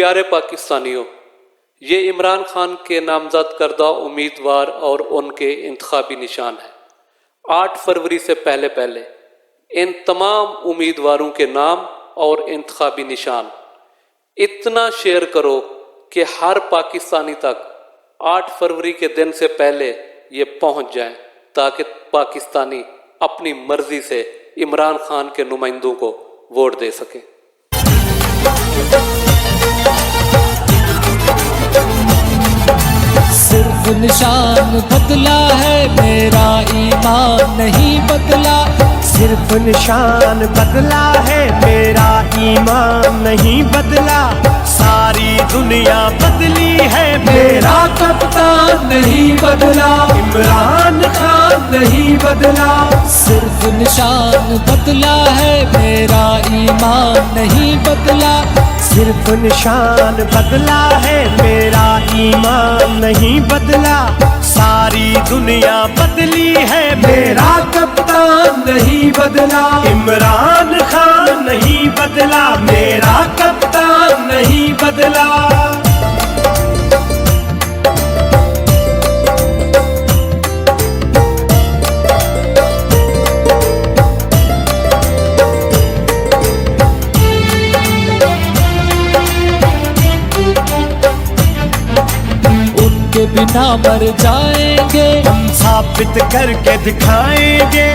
प्यारे पाकिस्तानियों, ये इमरान खान के नामजद करदा उम्मीदवार और उनके इंतखाबी निशान है। 8 फरवरी से पहले पहले इन तमाम उम्मीदवारों के नाम और इंतखाबी निशान इतना शेयर करो कि हर पाकिस्तानी तक 8 फरवरी के दिन से पहले ये पहुंच जाए, ताकि पाकिस्तानी अपनी मर्जी से इमरान खान के नुमाइंदों को वोट दे सके। सिर्फ निशान बदला है, मेरा ईमान नहीं बदला। सिर्फ निशान बदला है, मेरा ईमान नहीं बदला। सारी दुनिया बदली है, मेरा कप्तान नहीं बदला, इमरान खान नहीं बदला। सिर्फ निशान बदला है, मेरा ईमान नहीं बदला। सिर्फ निशान बदला है, मेरा ईमान नहीं बदला। सारी दुनिया बदली है, मेरा कप्तान नहीं बदला। इमरान खान नहीं बदला, मेरा कप्तान नहीं बदला। उनके बिना मर जाएंगे, हम साबित करके दिखाएंगे।